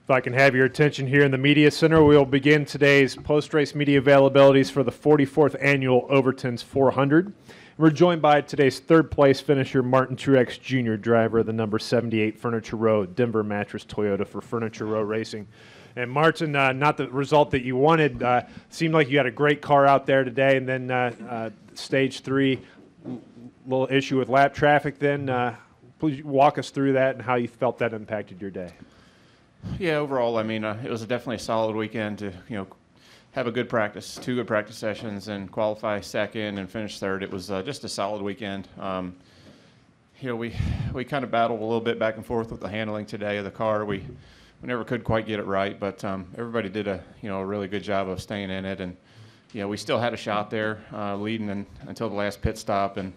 If I can have your attention here in the Media Center, we'll begin today's post-race media availabilities for the 44th Annual Overton's 400. We're joined by today's third-place finisher, Martin Truex Jr., driver of the number 78 Furniture Row Denver Mattress Toyota for Furniture Row Racing. And Martin, not the result that you wanted. Seemed like you had a great car out there today, and then stage 3, little issue with lap traffic. Then please walk us through that and how you felt that impacted your day. Yeah, overall, I mean, it was definitely a solid weekend to, have a good practice, 2 good practice sessions, and qualify second and finish third. It was just a solid weekend. We kind of battled a little bit back and forth with the handling today of the car. We never could quite get it right, but everybody did a really good job of staying in it, and we still had a shot there, leading until the last pit stop, and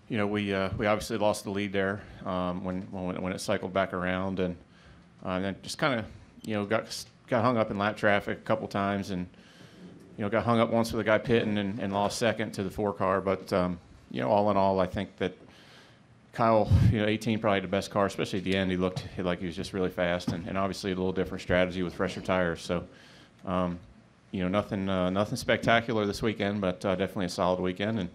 we obviously lost the lead there when it cycled back around, and then just kind of got hung up in lap traffic a couple times, and got hung up once with a guy pitting and lost second to the 4 car. But all in all, I think that Kyle, 18 probably had the best car, especially at the end. He looked like he was just really fast, and obviously a little different strategy with fresher tires. So nothing spectacular this weekend, but definitely a solid weekend, and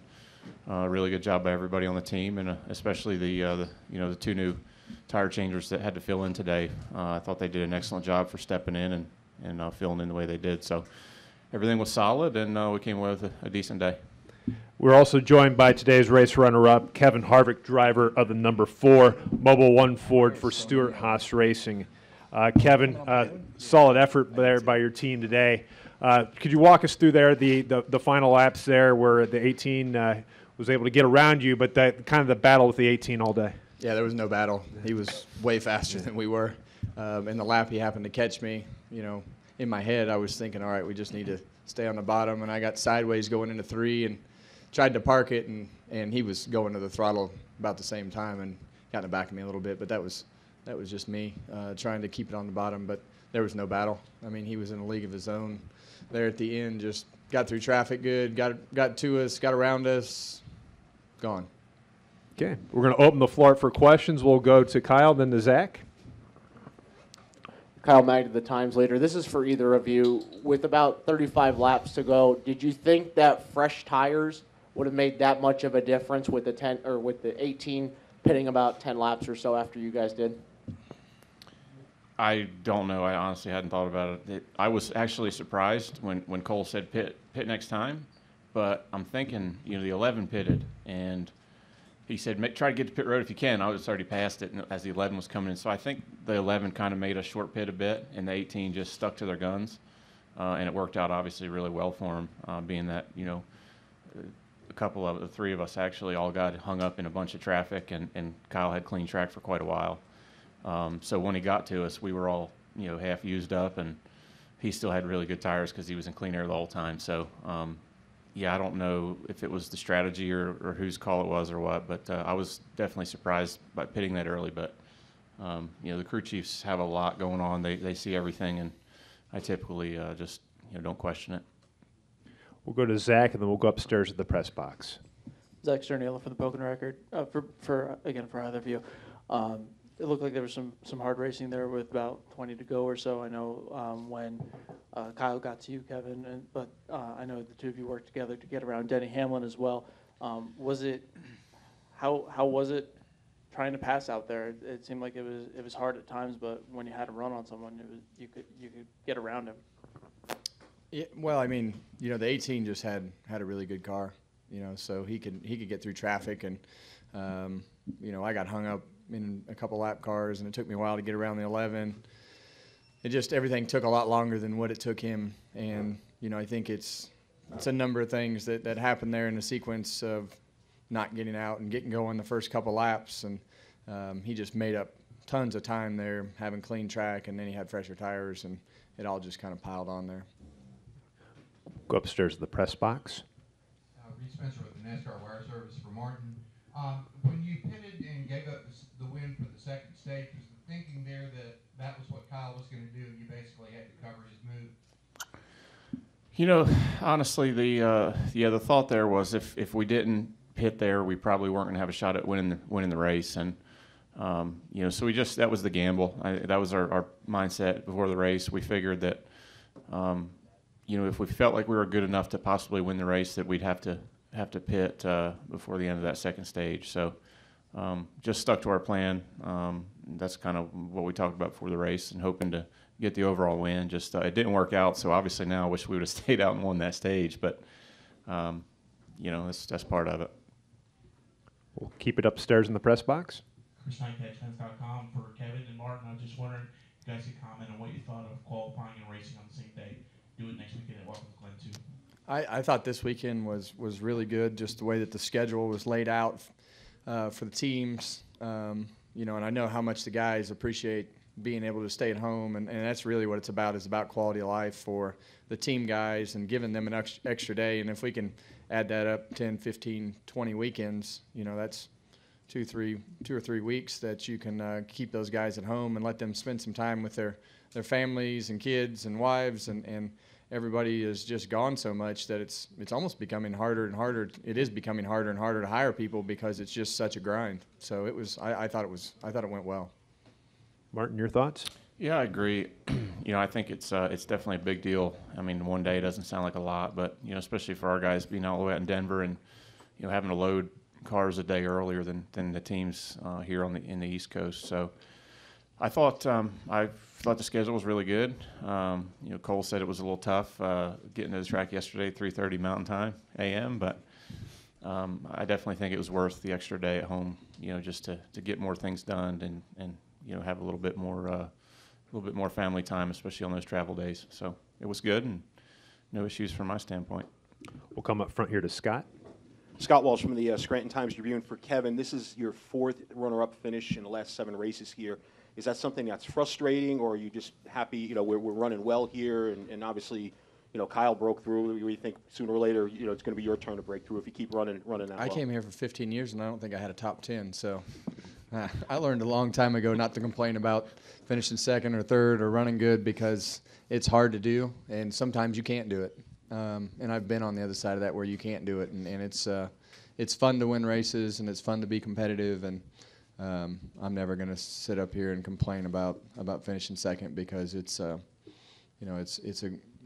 a really good job by everybody on the team, and especially the 2 new tire changers that had to fill in today. I thought they did an excellent job for stepping in and filling in the way they did. So everything was solid, and we came away with a decent day. We're also joined by today's race runner-up, Kevin Harvick, driver of the number 4 Mobil 1 Ford for Stewart Haas Racing. Kevin, solid effort there by your team today. Could you walk us through there the final laps there where the 18 was able to get around you, but kind of the battle with the 18 all day? Yeah, there was no battle. He was way faster than we were. In the lap, he happened to catch me. In my head, I was thinking, all right, we just need to stay on the bottom, and I got sideways going into 3 and tried to park it, and he was going to the throttle about the same time and got in the back of me a little bit, but that was just me trying to keep it on the bottom, but there was no battle. I mean, he was in a league of his own there at the end, just got through traffic good, got to us, got around us, gone. Okay, we're going to open the floor for questions. We'll go to Kyle, then to Zach. Kyle Magd, the Times leader. This is for either of you. With about 35 laps to go, did you think that fresh tires would have made that much of a difference with the 18 pitting about 10 laps or so after you guys did? I don't know. I honestly hadn't thought about it. I was actually surprised when Cole said pit next time, but I'm thinking, the 11 pitted, and he said, try to get to pit road if you can. I was already past it as the 11 was coming in. So I think the 11 kind of made a short pit a bit, and the 18 just stuck to their guns. And it worked out obviously really well for them, being that, the 3 of us actually all got hung up in a bunch of traffic, and Kyle had clean track for quite a while. So when he got to us, we were all, half used up, and he still had really good tires because he was in clean air the whole time. So, I don't know if it was the strategy or whose call it was or what, but I was definitely surprised by pitting that early. But, the crew chiefs have a lot going on. They see everything, and I typically just, don't question it. We'll go to Zach, and then we'll go upstairs to the press box. Zach Sterniela for the Pocono Record. For either of you. It looked like there was some hard racing there with about 20 to go or so. I know when Kyle got to you, Kevin, but I know the 2 of you worked together to get around Denny Hamlin as well. How was it trying to pass out there? It seemed like it was hard at times, but when you had to run on someone, you could get around him. Yeah, well, I mean, the 18 just had a really good car, so he could get through traffic, and I got hung up in a couple lap cars, and it took me a while to get around the 11. Everything took a lot longer than what it took him, and I think it's a number of things that happened there in the sequence of not getting out and getting going the first couple laps, and he just made up tons of time there, having clean track, and then he had fresher tires, and it all just kind of piled on there. Go upstairs to the press box. Reed Spencer with the NASCAR Wire Service for Martin. When you pitted and gave up the win for the second stage, was the thinking there that was what Kyle was going to do, and you basically had to cover his move? Honestly, the thought there was if we didn't pit there, we probably weren't going to have a shot at winning the race, and So that was the gamble. That was our mindset before the race. We figured that, if we felt like we were good enough to possibly win the race, that we'd have to pit before the end of that second stage. So just stuck to our plan. That's kind of what we talked about before the race, and hoping to get the overall win. Just it didn't work out, so obviously now I wish we would have stayed out and won that stage. But that's part of it. We'll keep it upstairs in the press box. Chris Fence.com for Kevin and Martin. I was just wondering if you guys could comment on what you thought of qualifying and racing on the same day. Do it next weekend at Watkins Glen too. I thought this weekend was really good, just the way that the schedule was laid out for the teams. And I know how much the guys appreciate being able to stay at home, and that's really what it's about, is about quality of life for the team guys and giving them an extra day. And if we can add that up 10, 15, 20 weekends, that's two or three weeks that you can keep those guys at home and let them spend some time with their families and kids and wives, and everybody is just gone so much that it's almost becoming harder and harder. It is becoming harder and harder to hire people because it's just such a grind. So I thought it went well. Martin, your thoughts? Yeah, I agree. I think it's definitely a big deal. I mean, one day doesn't sound like a lot, but especially for our guys being all the way out in Denver and having to load cars a day earlier than the teams here in the East Coast. So I thought the schedule was really good. Cole said it was a little tough getting to the track yesterday, 3:30 Mountain Time a.m. But I definitely think it was worth the extra day at home. Just to get more things done and have a little bit more family time, especially on those travel days. So it was good, and no issues from my standpoint. We'll come up front here to Scott. Scott Walsh from the Scranton Times-Tribune for Kevin. This is your fourth runner-up finish in the last 7 races here. Is that something that's frustrating, or are you just happy, we're running well here, and obviously, Kyle broke through. You think sooner or later, it's going to be your turn to break through if you keep running that well? I came here for 15 years, and I don't think I had a top 10, so I learned a long time ago not to complain about finishing second or third or running good, because it's hard to do, and sometimes you can't do it. And I've been on the other side of that where you can't do it, and it's fun to win races, and it's fun to be competitive, and I'm never going to sit up here and complain about finishing second, because it's a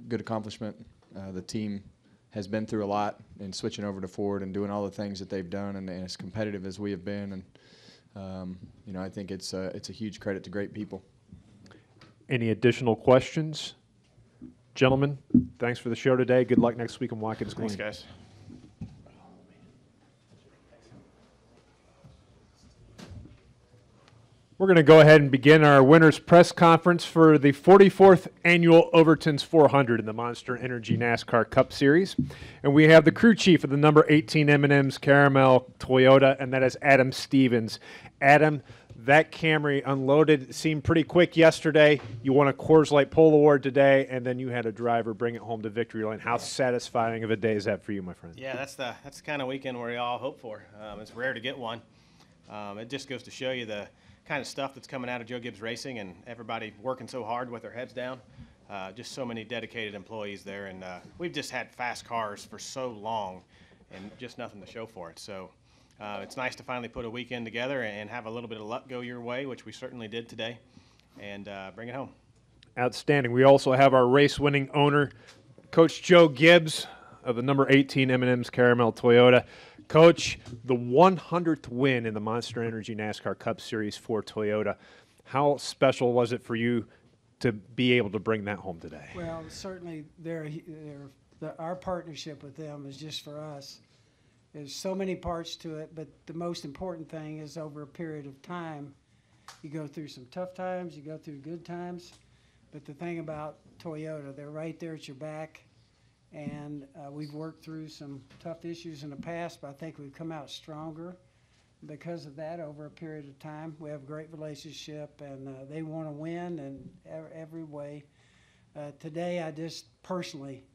good accomplishment. The team has been through a lot in switching over to Ford and doing all the things that they've done, and as competitive as we have been, and I think it's a huge credit to great people. Any additional questions? Gentlemen, thanks for the show today. Good luck next week in Watkins Glen. Thanks, guys. We're going to go ahead and begin our winners press conference for the 44th annual Overton's 400 in the Monster Energy NASCAR Cup Series. And we have the crew chief of the number 18 M&M's Caramel Toyota, and that is Adam Stevens. Adam, that Camry unloaded seemed pretty quick yesterday. You won a Coors Light Pole Award today, and then you had a driver bring it home to victory lane. How satisfying of a day is that for you, my friend? Yeah, that's the kind of weekend we all hope for. It's rare to get one. It just goes to show you the kind of stuff that's coming out of Joe Gibbs Racing, and everybody working so hard with their heads down. Just so many dedicated employees there, and we've just had fast cars for so long and just nothing to show for it. So it's nice to finally put a weekend together and have a little bit of luck go your way, which we certainly did today, and bring it home. Outstanding. We also have our race-winning owner, Coach Joe Gibbs of the number 18 M&M's Caramel Toyota. Coach, the 100th win in the Monster Energy NASCAR Cup Series for Toyota. How special was it for you to be able to bring that home today? Well, certainly our partnership with them is just for us. There's so many parts to it, but the most important thing is over a period of time, you go through some tough times, you go through good times, but the thing about Toyota, they're right there at your back. And we've worked through some tough issues in the past, but I think we've come out stronger because of that over a period of time. We have a great relationship, and they want to win in every way. Today, I just personally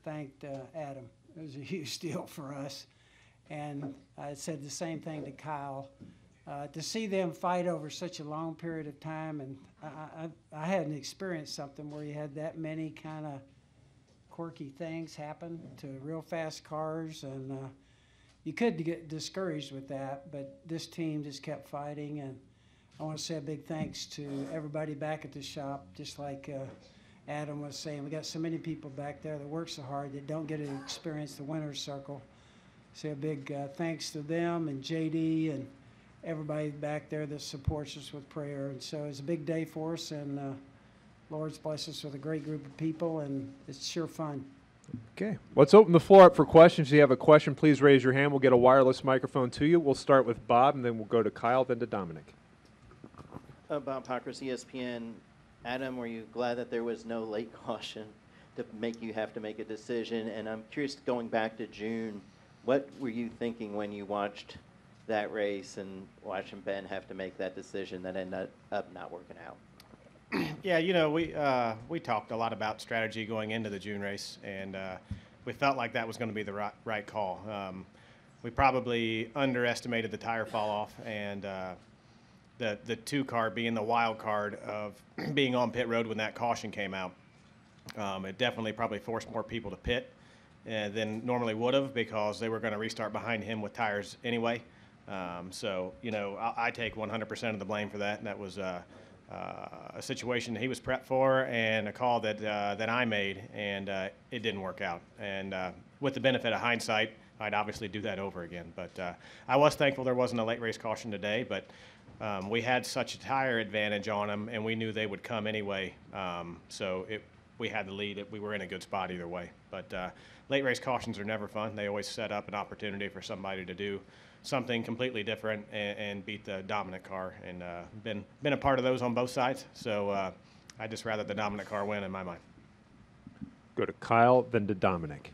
thanked Adam. It was a huge deal for us. And I said the same thing to Kyle. To see them fight over such a long period of time, and I hadn't experienced something where you had that many kind of quirky things happen to real fast cars, and you could get discouraged with that, but this team just kept fighting, and I want to say a big thanks to everybody back at the shop, just like Adam was saying. We got so many people back there that work so hard that don't get to experience the winner's circle. So a big thanks to them and JD and everybody back there that supports us with prayer. And so it's a big day for us, and Lord's blessed us with a great group of people, and it's sure fun. Okay, let's open the floor up for questions. If you have a question, please raise your hand. We'll get a wireless microphone to you. We'll start with Bob, and then we'll go to Kyle, then to Dominic. Bob Pockris, ESPN. Adam, were you glad that there was no late caution to make you have to make a decision? And I'm curious, going back to June, what were you thinking when you watched that race and watching Ben have to make that decision that ended up not working out? Yeah, we talked a lot about strategy going into the June race, and we felt like that was going to be the right call. We probably underestimated the tire fall off, and the 2 car being the wild card of being on pit road when that caution came out. It definitely probably forced more people to pit than normally would have, because they were going to restart behind him with tires anyway. I take 100% of the blame for that. That was a situation that he was prepped for, and a call that I made, and it didn't work out. And with the benefit of hindsight, I'd obviously do that over again. But I was thankful there wasn't a late race caution today, but we had such a tire advantage on them, and we knew they would come anyway. We had the lead. We were in a good spot either way. But late race cautions are never fun. They always set up an opportunity for somebody to do something completely different and beat the dominant car. And been a part of those on both sides. So I'd just rather the dominant car win in my mind. Go to Kyle, then to Dominic.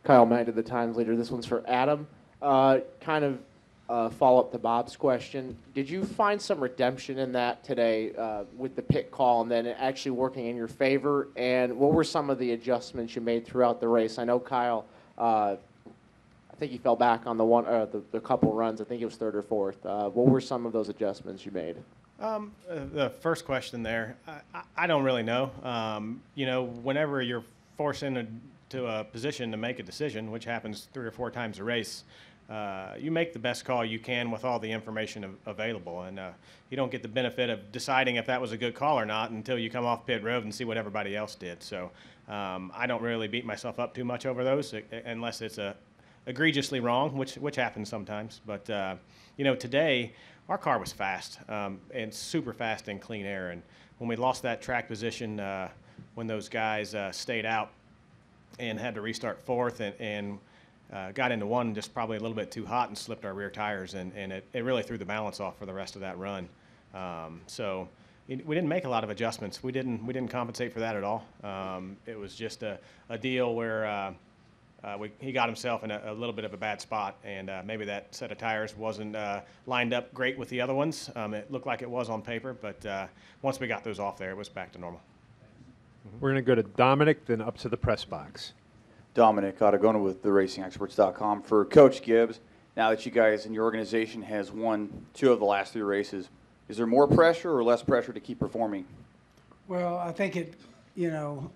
Kyle Magda, the Times leader. This one's for Adam. Follow up to Bob's question. Did you find some redemption in that today with the pit call and then it actually working in your favor? And what were some of the adjustments you made throughout the race? I know Kyle, I think he fell back on the couple runs. I think it was 3rd or 4th. What were some of those adjustments you made? The first question there, I don't really know. Whenever you're forced into a position to make a decision, which happens 3 or 4 times a race, you make the best call you can with all the information available, and you don't get the benefit of deciding if that was a good call or not until you come off pit road and see what everybody else did. So I don't really beat myself up too much over those unless it's egregiously wrong, which happens sometimes. But today our car was fast and super fast in clean air, and when we lost that track position when those guys stayed out and had to restart 4th and got into 1 just probably a little bit too hot and slipped our rear tires, and it really threw the balance off for the rest of that run. We didn't make a lot of adjustments. We didn't compensate for that at all. It was just a deal where he got himself in a little bit of a bad spot, and maybe that set of tires wasn't lined up great with the other ones. It looked like it was on paper, but once we got those off there, it was back to normal. We're going to go to Dominic, then up to the press box. Dominic Ottagona with TheRacingExperts.com. For Coach Gibbs, now that you guys and your organization has won 2 of the last 3 races, is there more pressure or less pressure to keep performing? Well, I think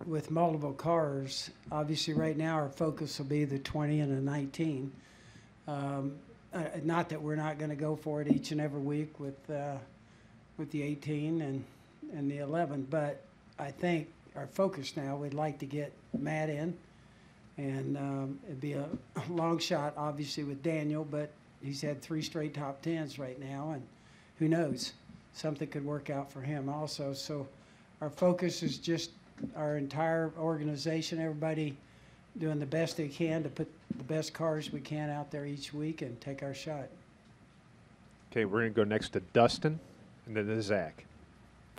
with multiple cars, obviously right now our focus will be the 20 and the 19. Not that we're not going to go for it each and every week with the 18 and the 11, but I think our focus now, we'd like to get Matt in. And it'd be a long shot, obviously, with Daniel, but he's had 3 straight top 10s right now, and who knows, something could work out for him also. So our focus is just our entire organization, everybody doing the best they can to put the best cars we can out there each week and take our shot. Okay, we're going to go next to Dustin, and then to Zach.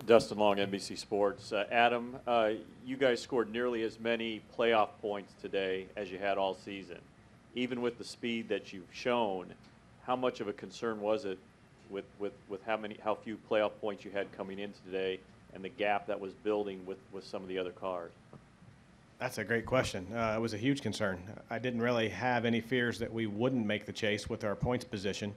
Dustin Long, NBC Sports. Adam, you guys scored nearly as many playoff points today as you had all season. Even with the speed that you've shown, how much of a concern was it with how few playoff points you had coming into today and the gap that was building with some of the other cars? That's a great question. It was a huge concern. I didn't really have any fears that we wouldn't make the chase with our points position.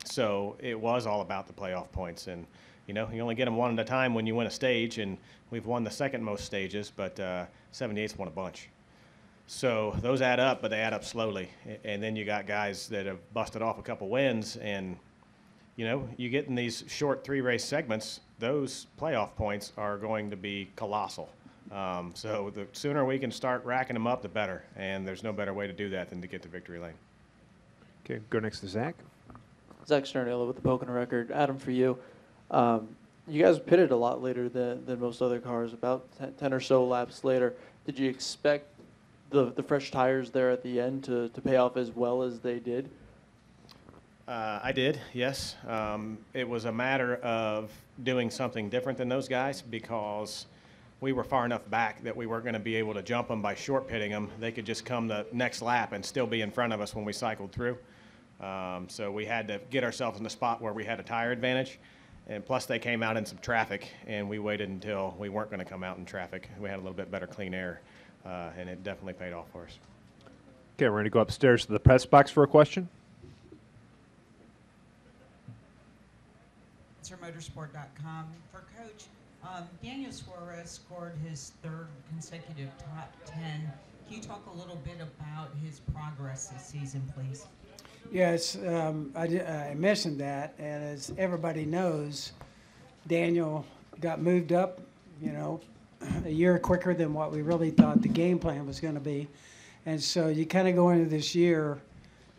So it was all about the playoff points, and you only get them 1 at a time when you win a stage, and we've won the 2nd most stages, but 78's won a bunch. So those add up, but they add up slowly. And then you got guys that have busted off a couple wins, and you get in these short 3-race segments, those playoff points are going to be colossal. So the sooner we can start racking them up, the better. And there's no better way to do that than to get to victory lane. Okay, go next to Zach. Zach Sternilla with the Pocono record. Adam, for you, you guys pitted a lot later than most other cars, about 10 or so laps later. Did you expect the fresh tires there at the end to pay off as well as they did? I did, yes. It was a matter of doing something different than those guys because we were far enough back that we weren't going to be able to jump them by short pitting them. They could just come the next lap and still be in front of us when we cycled through. So we had to get ourselves in a spot where we had a tire advantage. And plus they came out in some traffic, and we waited until we weren't going to come out in traffic. We had a little bit better clean air, and it definitely paid off for us. Okay, we're going to go upstairs to the press box for a question. Motorsport.com. For Coach, Daniel Suarez scored his 3rd consecutive top 10. Can you talk a little bit about his progress this season, please? Yes, I mentioned that, and as everybody knows, Daniel got moved up, a year quicker than what we really thought the game plan was going to be. And so you kind of go into this year,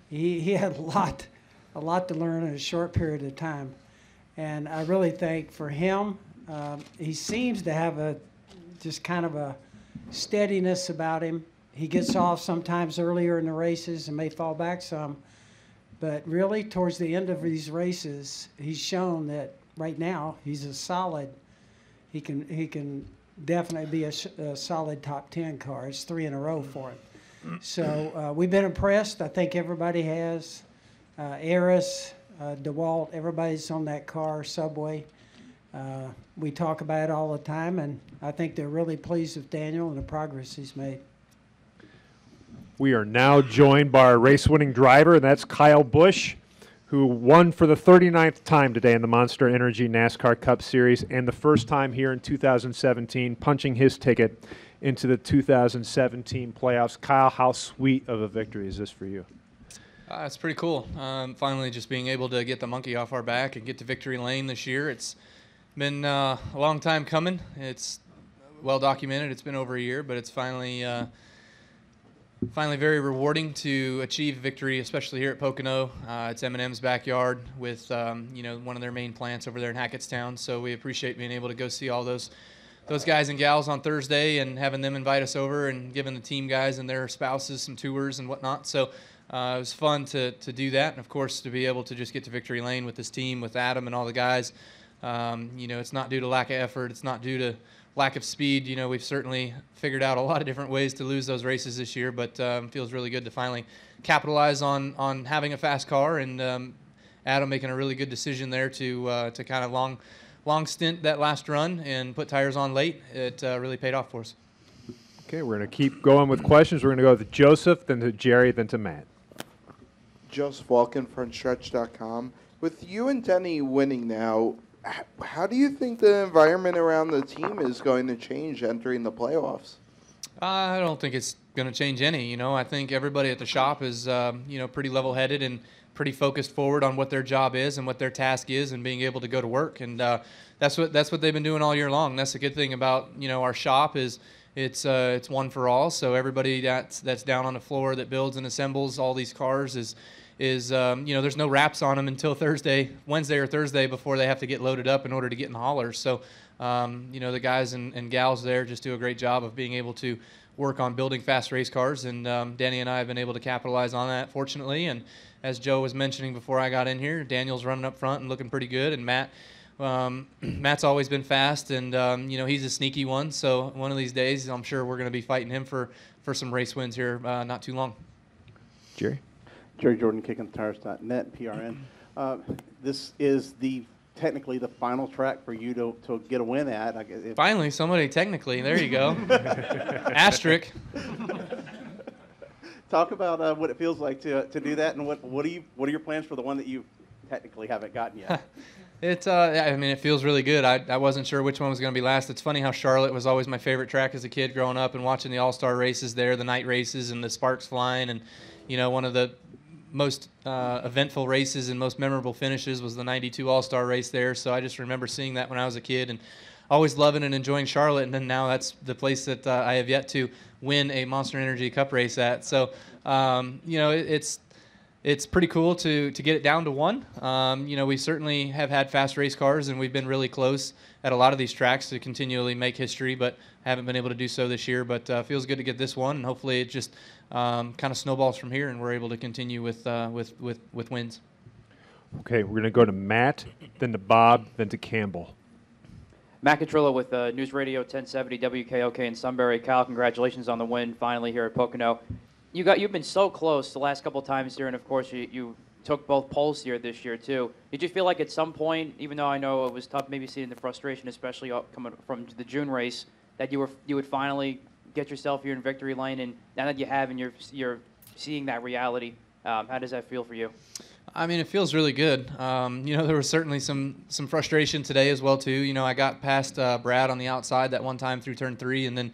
he had a lot to learn in a short period of time. And I really think for him, he seems to have just kind of a steadiness about him. He gets off sometimes earlier in the races and may fall back some. But really, towards the end of these races, he's shown that right now he's a solid. He can definitely be a solid top 10 car. It's 3 in a row for him. So we've been impressed. I think everybody has. Eris, DeWalt, everybody's on that car, Subway. We talk about it all the time, and I think they're really pleased with Daniel and the progress he's made. We are now joined by our race-winning driver, and that's Kyle Busch, who won for the 39th time today in the Monster Energy NASCAR Cup Series, and the first time here in 2017, punching his ticket into the 2017 playoffs. Kyle, how sweet of a victory is this for you? It's pretty cool. Finally just being able to get the monkey off our back and get to victory lane this year. It's been a long time coming. It's well documented. It's been over a year, but it's finally very rewarding to achieve victory, especially here at Pocono. It's M&M's backyard with one of their main plants over there in Hackettstown. So we appreciate being able to go see all those guys and gals on Thursday and having them invite us over and giving the team guys and their spouses some tours and whatnot. So it was fun to do that, and of course to be able to just get to victory lane with this team, with Adam and all the guys. It's not due to lack of effort. It's not due to lack of speed. We've certainly figured out a lot of different ways to lose those races this year, but it feels really good to finally capitalize on having a fast car, and Adam making a really good decision there to kind of long stint that last run and put tires on late. It really paid off for us. Okay, we're going to keep going with questions. We're going to go to Joseph, then to Jerry, then to Matt. Joseph Walken from Stretch.com. With you and Denny winning now, how do you think the environment around the team is going to change entering the playoffs? I don't think it's going to change any. I think everybody at the shop is, pretty level-headed and pretty focused forward on what their job is and what their task is and being able to go to work. And that's what they've been doing all year long. That's the good thing about, our shop is it's one for all. So everybody that's down on the floor that builds and assembles all these cars is there's no wraps on them until Wednesday or Thursday before they have to get loaded up in order to get in the haulers. So, the guys and gals there just do a great job of being able to work on building fast race cars. And Danny and I have been able to capitalize on that, fortunately. And as Joe was mentioning before I got in here, Daniel's running up front and looking pretty good. And Matt's always been fast, and he's a sneaky one. So one of these days, I'm sure we're going to be fighting him for some race wins here not too long. Jerry? Jerry Jordan, KickingTires.net, PRN. This is technically the final track for you to get a win at. Finally, somebody technically. There you go. Asterisk. Talk about what it feels like to do that, and what are your plans for the one that you technically haven't gotten yet? It feels really good. I wasn't sure which one was going to be last. It's funny how Charlotte was always my favorite track as a kid growing up and watching the All-Star races there, the night races and the sparks flying, and one of the most eventful races and most memorable finishes was the '92 All-Star race there. So I just remember seeing that when I was a kid and always loving and enjoying Charlotte. And then now that's the place that I have yet to win a Monster Energy Cup race at. So it's pretty cool to get it down to one. We certainly have had fast race cars, and we've been really close at a lot of these tracks to continually make history, but haven't been able to do so this year. But feels good to get this one, and hopefully it just kind of snowballs from here, and we're able to continue with wins. Okay, we're going to go to Matt, then to Bob, then to Campbell. Matt Catrillo with News Radio 1070 WKOK in Sunbury. Kyle, congratulations on the win finally here at Pocono. You've been so close the last couple of times here, and of course you took both poles here this year too. Did you feel like at some point, even though I know it was tough, maybe seeing the frustration, especially coming from the June race, that you would finally get yourself here in victory lane, and now that you have and you're seeing that reality, how does that feel for you? I mean, it feels really good. There was certainly some frustration today as well too. I got past Brad on the outside that one time through turn 3, and then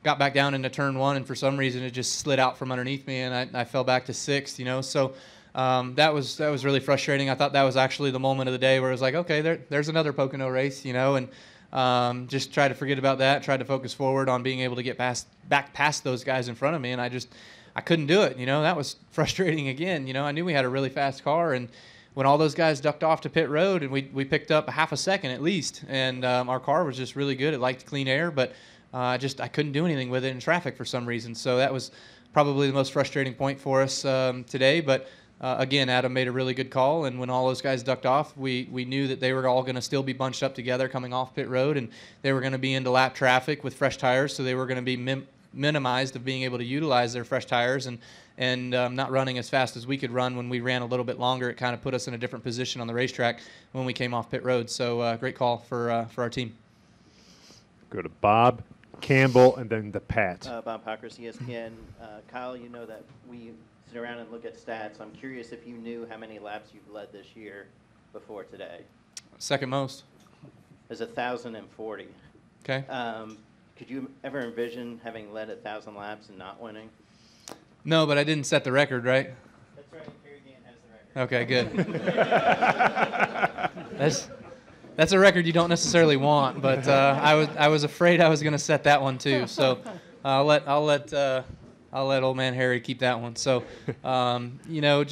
got back down into turn 1, and for some reason it just slid out from underneath me, and I fell back to 6th. So that was really frustrating. I thought that was actually the moment of the day where it was like, okay, there's another Pocono race, and just try to forget about that, try to focus forward on being able to get back past those guys in front of me, and I couldn't do it. That was frustrating again. I knew we had a really fast car, and when all those guys ducked off to pit road, and we picked up a half a second at least, and our car was just really good. It liked clean air, but I couldn't do anything with it in traffic for some reason. So that was probably the most frustrating point for us today. But again, Adam made a really good call, and when all those guys ducked off, we knew that they were all going to still be bunched up together coming off pit road, and they were going to be into lap traffic with fresh tires, so they were going to be minimized of being able to utilize their fresh tires and not running as fast as we could run. When we ran a little bit longer, it kind of put us in a different position on the racetrack when we came off pit road. So great call for our team. Go to Bob, Campbell, and then to Pat. Bob Pockers, ESPN. Kyle, you know that we sit around and look at stats. I'm curious if you knew how many laps you've led this year before today. Second most. There's 1,040. Okay. Could you ever envision having led 1,000 laps and not winning? No, but I didn't set the record, right? That's right. Kerry Gant has the record. Okay, good. That's a record you don't necessarily want, but I was afraid I was going to set that one too. So I'll let old man Harry keep that one. So that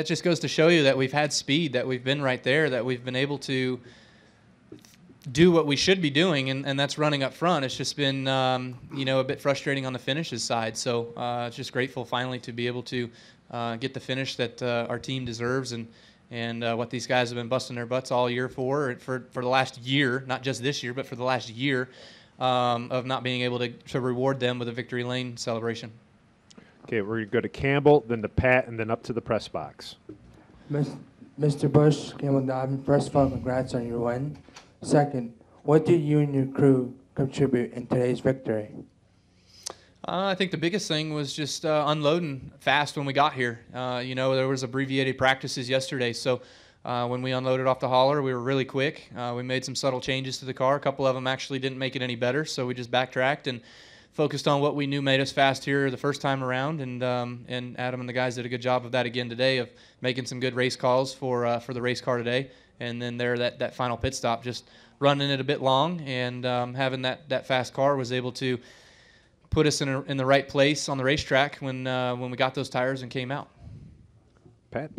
just goes to show you that we've had speed, that we've been right there, that we've been able to do what we should be doing, and that's running up front. It's just been a bit frustrating on the finishes side. So just grateful finally to be able to get the finish that our team deserves, and what these guys have been busting their butts all year for the last year, not just this year, but for the last year of not being able to reward them with a victory lane celebration. Okay, we're going to go to Campbell, then to Pat, and then up to the press box. Mr. Busch, Campbell Dobbin, first of all, congrats on your win. Second, what did you and your crew contribute in today's victory? I think the biggest thing was just unloading fast when we got here. There was abbreviated practices yesterday, so when we unloaded off the hauler, we were really quick. We made some subtle changes to the car. A couple of them actually didn't make it any better, so we just backtracked and focused on what we knew made us fast here the first time around. And Adam and the guys did a good job of that again today, of making some good race calls for the race car today. And then that final pit stop, just running it a bit long, and having that fast car was able to put us in the right place on the racetrack when we got those tires and came out. Pat?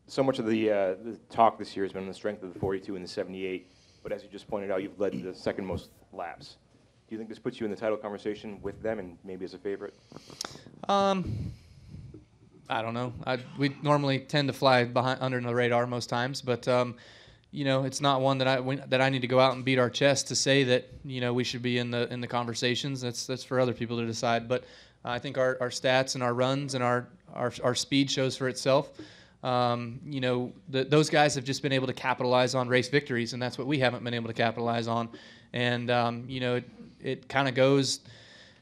So much of the talk this year has been on the strength of the 42 and the 78, but as you just pointed out, you've led the second most laps. Do you think this puts you in the title conversation with them and maybe as a favorite? I don't know. We normally tend to fly under the radar most times, but it's not one that I need to go out and beat our chest to say that we should be in the conversations. That's for other people to decide. But I think our stats and our runs and our speed shows for itself. Those guys have just been able to capitalize on race victories, and that's what we haven't been able to capitalize on. And it kind of goes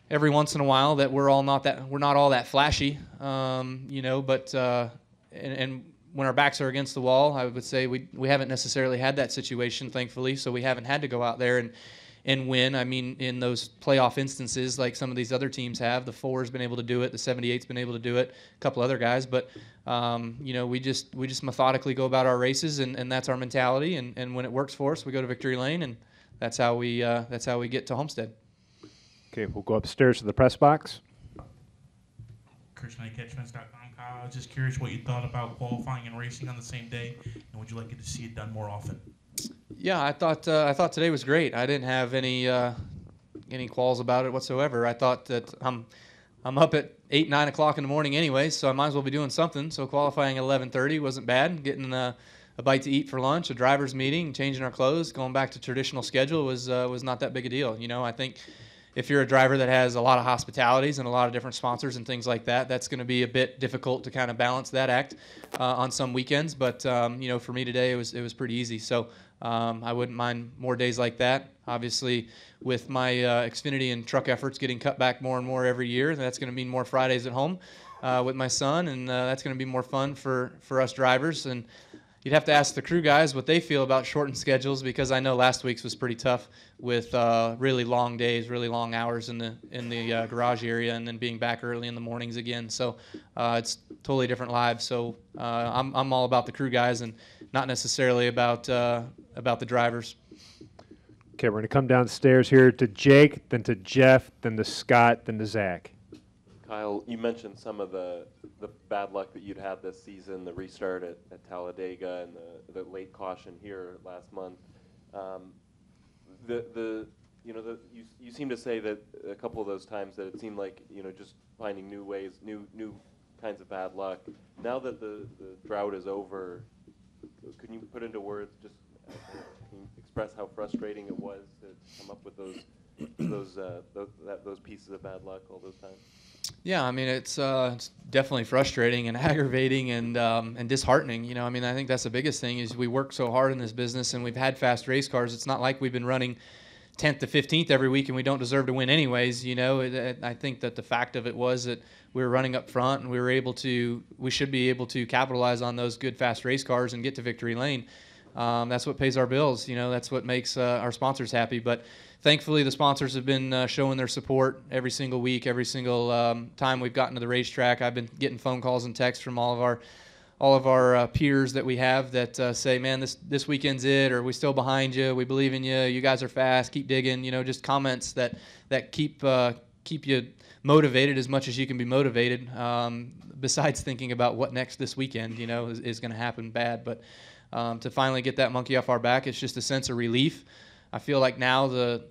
every once in a while that we're not all that flashy, but when our backs are against the wall, I would say we haven't necessarily had that situation, thankfully, so we haven't had to go out there and win. I mean, in those playoff instances, like some of these other teams have, the 4's been able to do it, the 78's been able to do it, a couple other guys. But you know, we just methodically go about our races, and that's our mentality. And when it works for us, we go to victory lane, and that's how we get to Homestead. Okay, we'll go upstairs to the press box. CatchFence.com. Kyle, I was just curious what you thought about qualifying and racing on the same day, and would you like to see it done more often? Yeah, I thought today was great. I didn't have any qualms about it whatsoever. I thought that I'm up at 8, 9 o'clock in the morning anyway, so I might as well be doing something. So qualifying at 11:30 wasn't bad. Getting a bite to eat for lunch, a driver's meeting, changing our clothes, going back to traditional schedule was not that big a deal. You know, I think if you're a driver that has a lot of hospitalities and a lot of different sponsors and things like that, that's going to be a bit difficult to kind of balance that act on some weekends. But you know, for me today, it was pretty easy. So I wouldn't mind more days like that. Obviously, with my Xfinity and truck efforts getting cut back more and more every year, that's going to mean more Fridays at home with my son, and that's going to be more fun for us drivers. And you'd have to ask the crew guys what they feel about shortened schedules, because I know last week's was pretty tough with really long days, really long hours in the garage area, and then being back early in the mornings again. So it's totally different lives. So I'm all about the crew guys and not necessarily about the drivers. Okay, we're going to come downstairs here to Jake, then to Jeff, then to Scott, then to Zach. Kyle, you mentioned some of the bad luck that you'd had this season, the restart at Talladega and the late caution here last month. You seem to say that a couple of those times that it seemed like, you know, just finding new ways, new kinds of bad luck. Now that the drought is over, can you put into words, just can you express how frustrating it was to come up with those pieces of bad luck all those times? Yeah, I mean, it's definitely frustrating and aggravating and disheartening. You know, I mean, I think that's the biggest thing is we work so hard in this business, and we've had fast race cars. It's not like we've been running 10th to 15th every week and we don't deserve to win anyways. You know, I think that the fact of it was that we were running up front and we should be able to capitalize on those good fast race cars and get to victory lane. That's what pays our bills. You know, that's what makes our sponsors happy. But thankfully, the sponsors have been showing their support every single week, every single time we've gotten to the racetrack. I've been getting phone calls and texts from all of our peers that we have that say, "Man, this weekend's it," or "We still behind you. We believe in you. You guys are fast. Keep digging." You know, just comments that keep you motivated as much as you can be motivated. Besides thinking about what next this weekend, you know, is going to happen bad, but to finally get that monkey off our back, it's just a sense of relief. I feel like now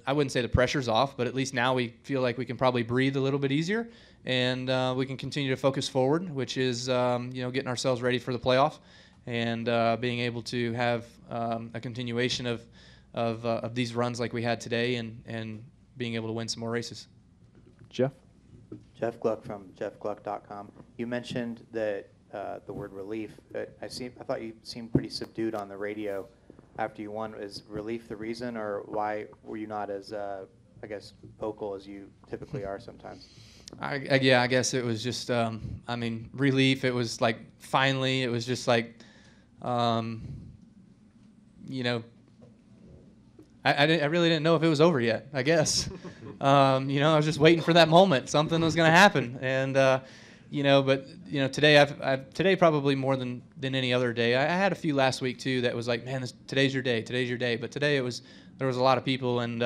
I wouldn't say the pressure's off, but at least now we feel like we can probably breathe a little bit easier, and we can continue to focus forward, which is getting ourselves ready for the playoff and being able to have a continuation of these runs like we had today and being able to win some more races. Jeff? Jeff Gluck from jeffgluck.com. You mentioned that the word relief. I thought you seemed pretty subdued on the radio after you won. Is relief the reason, or why were you not as, vocal as you typically are sometimes? I guess it was just, relief. It was like, finally, it was just like, I really didn't know if it was over yet, I guess. I was just waiting for that moment. Something was going to happen. And, today probably more than any other day. I had a few last week too that was like, man, today's your day. But today there was a lot of people, and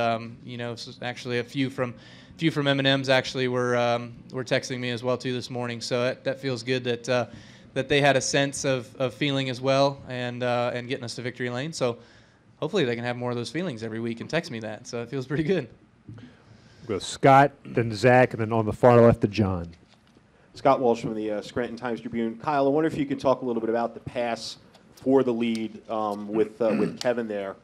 actually a few from M&M's actually were texting me as well too this morning. So that feels good that they had a sense of feeling as well, and getting us to victory lane. So hopefully they can have more of those feelings every week and text me that. So it feels pretty good. We'll go Scott, then Zach, and then on the far left to John. Scott Walsh from the Scranton Times-Tribune. Kyle, I wonder if you could talk a little bit about the pass for the lead with Kevin there.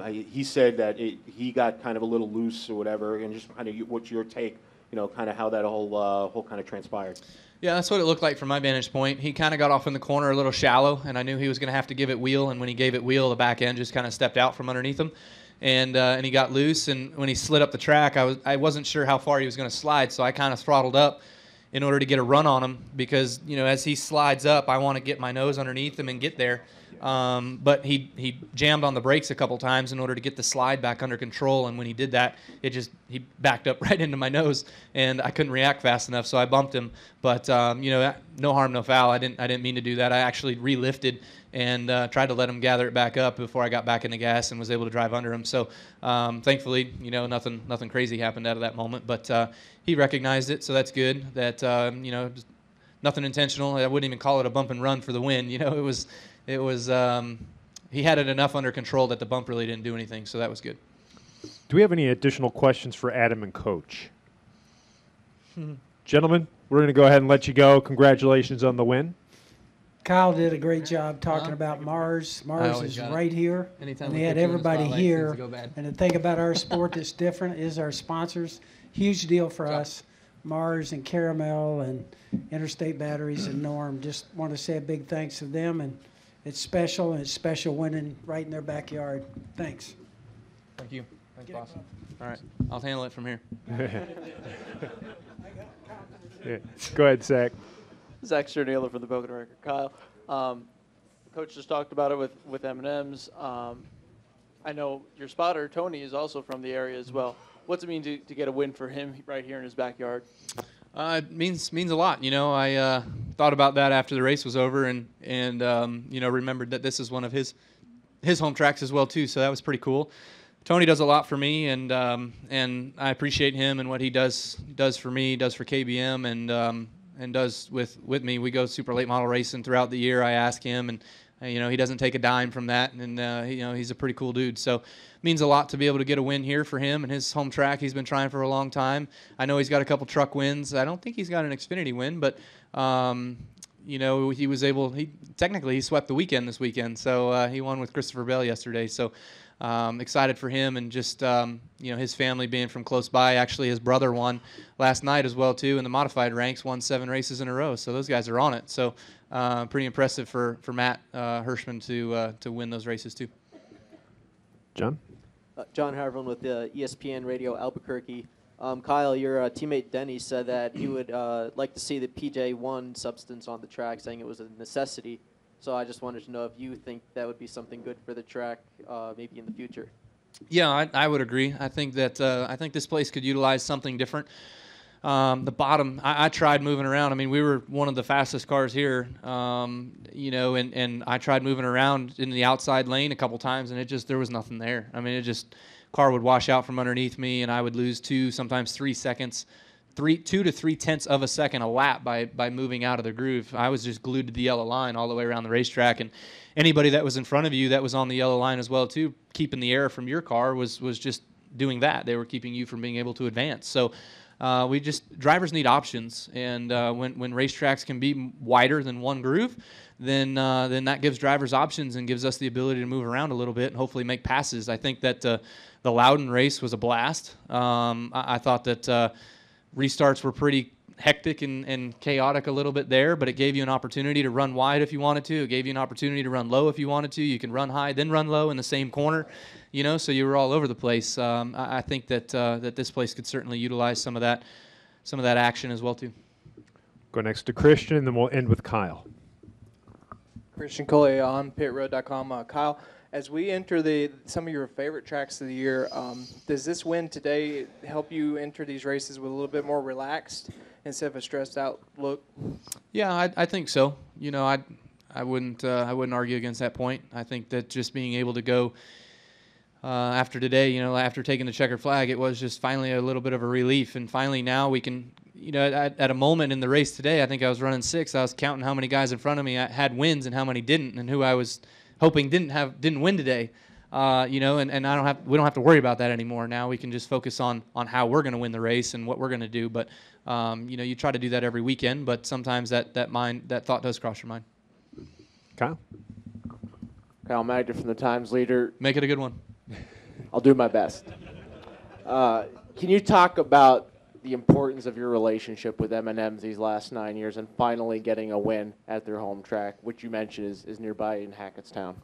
He said that he got kind of a little loose or whatever, and just kind of what's your take, kind of how that whole kind of transpired. Yeah, that's what it looked like from my vantage point. He kind of got off in the corner a little shallow, and I knew he was going to have to give it wheel, and when he gave it wheel, the back end just kind of stepped out from underneath him, and he got loose, and when he slid up the track, I wasn't sure how far he was going to slide, so I kind of throttled up in order to get a run on him, because as he slides up, I want to get my nose underneath him and get there. But he jammed on the brakes a couple times in order to get the slide back under control, and when he did that, he backed up right into my nose, and I couldn't react fast enough, so I bumped him. But no harm, no foul. I didn't mean to do that. I actually re-lifted and tried to let him gather it back up before I got back in the gas and was able to drive under him. So thankfully, nothing crazy happened out of that moment. But he recognized it, so that's good. That just nothing intentional. I wouldn't even call it a bump and run for the win. It was he had it enough under control that the bump really didn't do anything, so that was good. Do we have any additional questions for Adam and Coach? Gentlemen, we're going to go ahead and let you go. Congratulations on the win. Kyle did a great job talking about Mars. Mars is right here. Anytime and we they had put you in the everybody spotlight, here. things go bad. And the thing about our sport that's different is our sponsors. Huge deal for us. Mars and Caramel and Interstate Batteries and Norm. Just want to say a big thanks to them. And it's special, and it's special winning right in their backyard. Thanks. Thank you. Thanks, boss. All right. I'll handle it from here. Yeah. Go ahead, Zach. Zach Sternaler for the Pocono Record. Kyle, Coach just talked about it with M&M's. I know your spotter, Tony, is also from the area as well. What's it mean to get a win for him right here in his backyard? It means a lot. I thought about that after the race was over and remembered that this is one of his home tracks as well too. So that was pretty cool. Tony does a lot for me, and I appreciate him and what he does for me, does for KBM, and does with me. We go super late model racing throughout the year. I ask him, and he doesn't take a dime from that, and he's a pretty cool dude. So it means a lot to be able to get a win here for him and his home track. He's been trying for a long time. I know he's got a couple truck wins. I don't think he's got an Xfinity win, but he was able. He swept the weekend this weekend, so he won with Christopher Bell yesterday. So. Excited for him and just his family being from close by. Actually, his brother won last night as well too in the modified ranks, won 7 races in a row. So those guys are on it. So pretty impressive for Matt Hirschman to win those races too. John? John Harvin with ESPN Radio Albuquerque. Kyle, your teammate Denny said that he would like to see the PJ1 substance on the track, saying it was a necessity. So I just wanted to know if you think that would be something good for the track, maybe in the future. Yeah, I would agree. I think that this place could utilize something different. The bottom, I tried moving around. I mean, we were one of the fastest cars here, and I tried moving around in the outside lane a couple times, and there was nothing there. I mean, car would wash out from underneath me, and I would lose 2, sometimes 3 seconds. 2 to 3/10 of a second a lap by moving out of the groove. I was just glued to the yellow line all the way around the racetrack, and anybody that was in front of you that was on the yellow line as well too, keeping the air from your car was just doing that. They were keeping you from being able to advance. So drivers need options, and when racetracks can be wider than one groove, then that gives drivers options and gives us the ability to move around a little bit and hopefully make passes. I think that the Loudon race was a blast. I thought that restarts were pretty hectic and chaotic a little bit there, but it gave you an opportunity to run wide if you wanted to. It gave you an opportunity to run low if you wanted to. You can run high, then run low in the same corner, so you were all over the place. I think that this place could certainly utilize some of that action as well too. Go next to Christian, and then we'll end with Kyle. Christian Collier on pitroad.com. Kyle, as we enter some of your favorite tracks of the year, does this win today help you enter these races with a little bit more relaxed instead of a stressed out look? Yeah, I think so. I wouldn't argue against that point. I think that just being able to go after today, after taking the checkered flag, it was just finally a little bit of a relief, and finally now we can. At a moment in the race today, I think I was running 6. I was counting how many guys in front of me had wins and how many didn't, and who I was hoping didn't win today, and we don't have to worry about that anymore. Now we can just focus on how we're going to win the race and what we're going to do. But you try to do that every weekend, but sometimes that thought does cross your mind. Kyle Magda from the Times Leader. Make it a good one. I'll do my best. Can you talk about the importance of your relationship with M&M's these last 9 years and finally getting a win at their home track, which you mentioned is nearby in Hackettstown?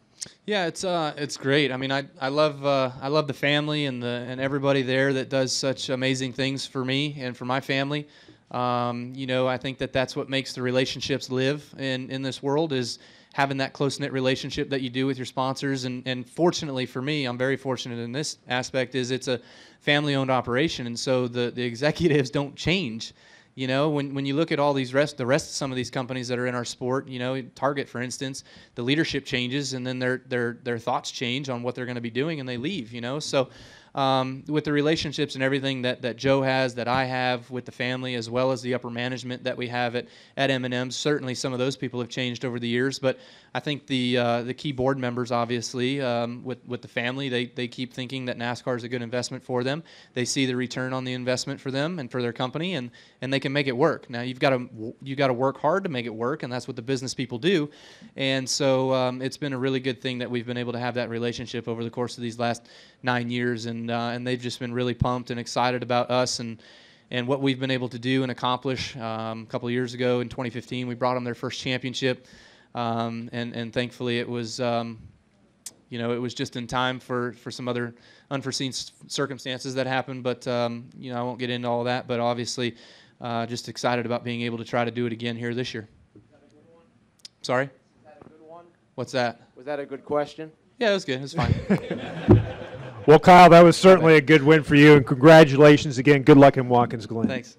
Yeah, it's great. I mean, I love the family and everybody there that does such amazing things for me and for my family. I think that's what makes the relationships live in this world is having that close-knit relationship that you do with your sponsors. And fortunately for me, I'm very fortunate in this aspect, is it's a family-owned operation, and so the executives don't change. You know, when you look at all the rest of some of these companies that are in our sport, you know, Target, for instance, the leadership changes, and then their thoughts change on what they're going to be doing, and they leave, you know. So with the relationships and everything that Joe has, that I have with the family, as well as the upper management that we have at M&M, certainly some of those people have changed over the years. But I think the key board members, obviously, with the family, they keep thinking that NASCAR is a good investment for them. They see the return on the investment for them and for their company, and they can make it work. Now you've got to work hard to make it work, and that's what the business people do. And so it's been a really good thing that we've been able to have that relationship over the course of these last 9 years, and they've just been really pumped and excited about us and what we've been able to do and accomplish. A couple of years ago in 2015, we brought them their first championship, and thankfully it was, you know, it was just in time for some other unforeseen circumstances that happened. But you know, I won't get into all that. But obviously, just excited about being able to try to do it again here this year. Sorry? Was that a good one? What's that? Was that a good question? Yeah, it was good. It was fine. Well, Kyle, that was certainly a good win for you, and congratulations again. Good luck in Watkins Glen. Thanks.